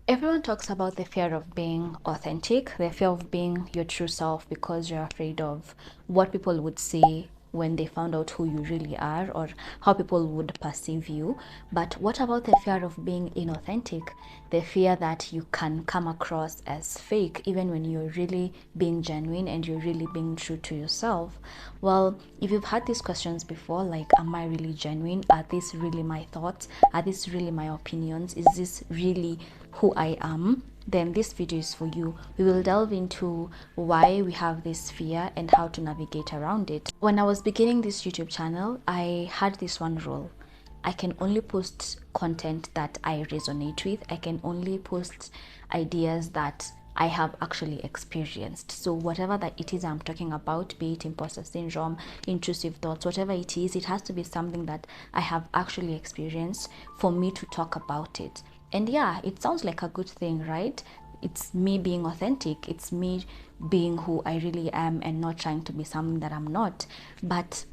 Everyone talks about the fear of being authentic, the fear of being your true self because you're afraid of what people would say when they found out who you really are or how people would perceive you. But what about the fear of being inauthentic? The fear that you can come across as fake even when you're really being genuine and you're really being true to yourself. Well, if you've had these questions before, like, am I really genuine? Are these really my thoughts? Are these really my opinions? Is this really who I am? Then this video is for you. We will delve into why we have this fear and how to navigate around it. When I was beginning this YouTube channel, I had this one rule. I can only post content that I resonate with. I can only post ideas that I have actually experienced. So whatever that it is I'm talking about, be it imposter syndrome, intrusive thoughts, whatever it is, it has to be something that I have actually experienced for me to talk about it. And yeah, it sounds like a good thing, right? It's me being authentic. It's me being who I really am and not trying to be something that I'm not. But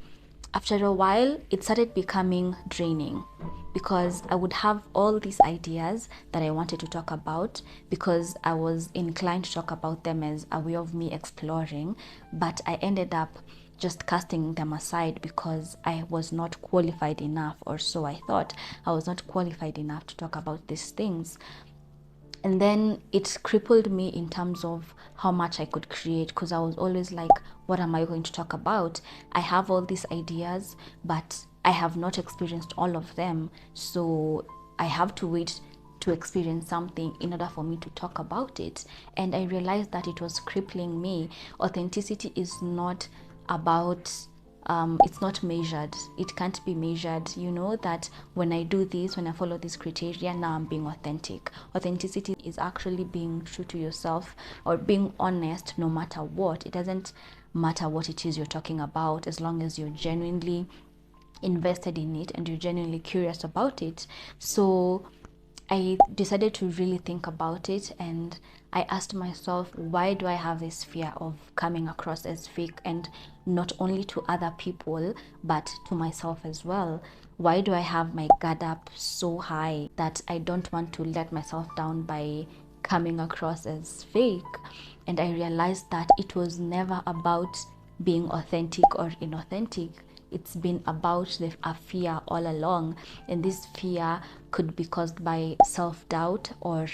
after a while, it started becoming draining because I would have all these ideas that I wanted to talk about because I was inclined to talk about them as a way of me exploring, but I ended up just casting them aside because I was not qualified enough, or so I thought. I was not qualified enough to talk about these things. And then it crippled me in terms of how much I could create because I was always like, what am I going to talk about? I have all these ideas, but I have not experienced all of them. So I have to wait to experience something in order for me to talk about it. And I realized that it was crippling me. Authenticity is not about it's not measured. It can't be measured. You know that when I do this, when I follow this criteria, now I'm being authentic. Authenticity is actually being true to yourself or being honest no matter what. It doesn't matter what it is you're talking about as long as you're genuinely invested in it and you're genuinely curious about it. So I decided to really think about it and I asked myself, why do I have this fear of coming across as fake, and not only to other people but to myself as well? Why do I have my guard up so high that I don't want to let myself down by coming across as fake? And I realized that it was never about being authentic or inauthentic. It's been about a fear all along, and this fear could be caused by self-doubt or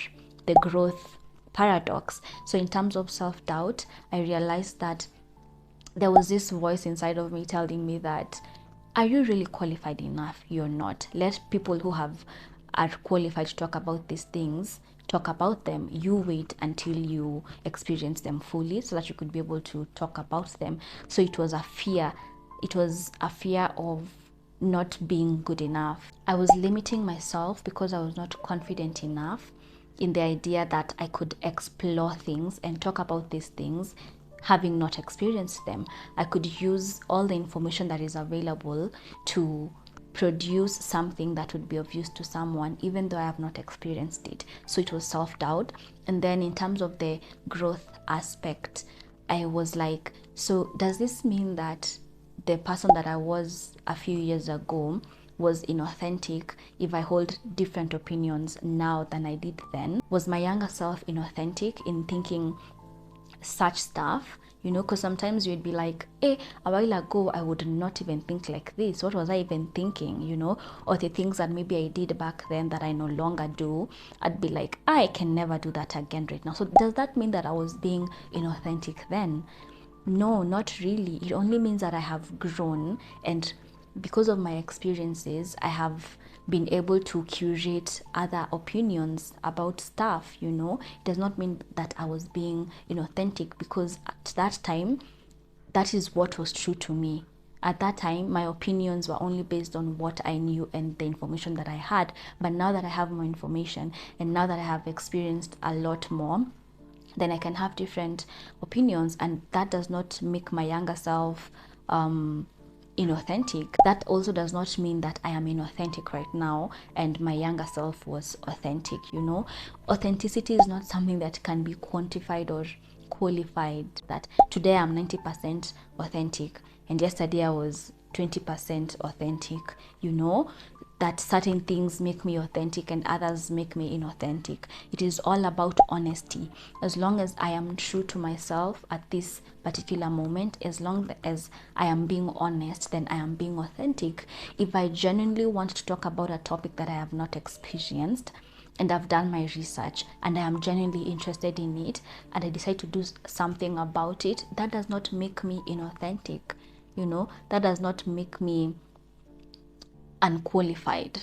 the growth paradox. So in terms of self-doubt, I realized that there was this voice inside of me telling me that, are you really qualified enough? You're not. Let people who are qualified to talk about these things talk about them. You wait until you experience them fully so that you could be able to talk about them. So it was a fear. It was a fear of not being good enough. I was limiting myself because I was not confident enough in the idea that I could explore things and talk about these things having not experienced them. I could use all the information that is available to produce something that would be of use to someone, even though I have not experienced it. So it was self-doubt. And then in terms of the growth aspect, I was like, so does this mean that the person that I was a few years ago was inauthentic if I hold different opinions now than I did then? Was my younger self inauthentic in thinking such stuff? You know, because sometimes you'd be like, hey, a while ago I would not even think like this. What was I even thinking? You know, or the things that maybe I did back then that I no longer do, I'd be like, I can never do that again right now. So does that mean that I was being inauthentic then? No, not really. It only means that I have grown, and because of my experiences, I have been able to curate other opinions about stuff, you know. It does not mean that I was being inauthentic because at that time, that is what was true to me. At that time, my opinions were only based on what I knew and the information that I had. But now that I have more information and now that I have experienced a lot more, then I can have different opinions, and that does not make my younger self inauthentic. That also does not mean that I am inauthentic right now and my younger self was authentic, you know. Authenticity is not something that can be quantified or qualified, that today I'm 90% authentic and yesterday I was 20% authentic, you know. that certain things make me authentic and others make me inauthentic. It is all about honesty. As long as I am true to myself at this particular moment, as long as I am being honest, then I am being authentic. If I genuinely want to talk about a topic that I have not experienced, and I've done my research and I am genuinely interested in it, and I decide to do something about it, that does not make me inauthentic. That does not make me unqualified.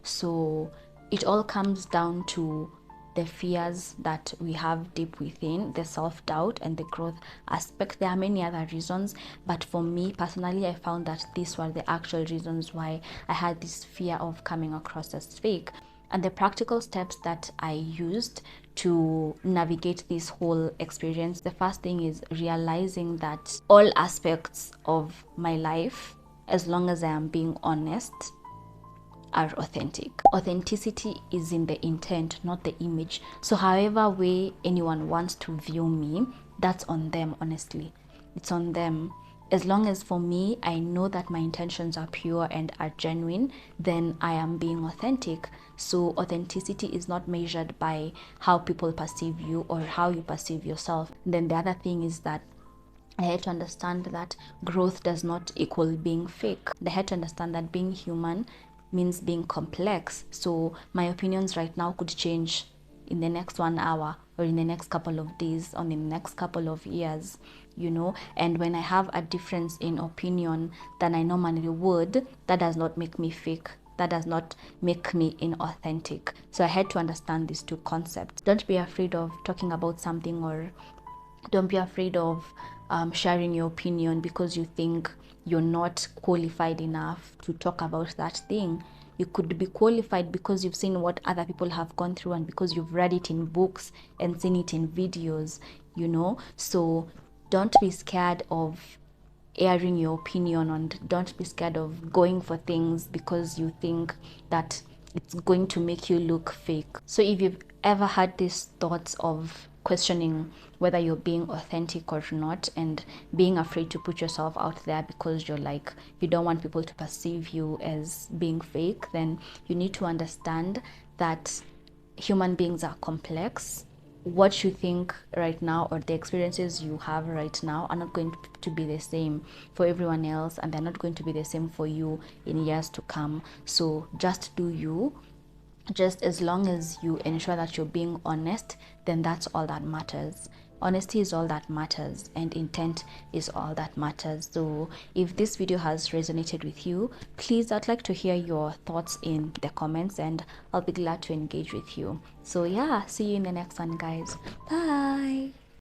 So it all comes down to the fears that we have deep within, the self-doubt and the growth aspect. There are many other reasons, but for me personally, I found that these were the actual reasons why I had this fear of coming across as fake. And the practical steps that I used to navigate this whole experience, the first thing is realizing that all aspects of my life, as long as I am being honest, are authentic. Authenticity is in the intent, not the image. So however way anyone wants to view me, that's on them. Honestly, it's on them. As long as for me, I know that my intentions are pure and are genuine, then I am being authentic. So authenticity is not measured by how people perceive you or how you perceive yourself. Then the other thing is that I had to understand that growth does not equal being fake. I had to understand that being human means being complex. So my opinions right now could change in the next 1 hour or in the next couple of days or in the next couple of years, and when I have a difference in opinion than I normally would, that does not make me fake. That does not make me inauthentic. So I had to understand these two concepts. Don't be afraid of talking about something, or don't be afraid of sharing your opinion because you think you're not qualified enough to talk about that thing. You could be qualified because you've seen what other people have gone through and because you've read it in books and seen it in videos, So don't be scared of airing your opinion, and don't be scared of going for things because you think that it's going to make you look fake. So if you've ever had these thoughts of questioning whether you're being authentic or not, and being afraid to put yourself out there because you don't want people to perceive you as being fake, then you need to understand that human beings are complex. What you think right now or the experiences you have right now are not going to be the same for everyone else, and they're not going to be the same for you in years to come. So just do you. Just as long as you ensure that you're being honest, then that's all that matters. Honesty is all that matters, and intent is all that matters. So if this video has resonated with you, please, I'd like to hear your thoughts in the comments, and I'll be glad to engage with you. So yeah, see you in the next one, guys. Bye.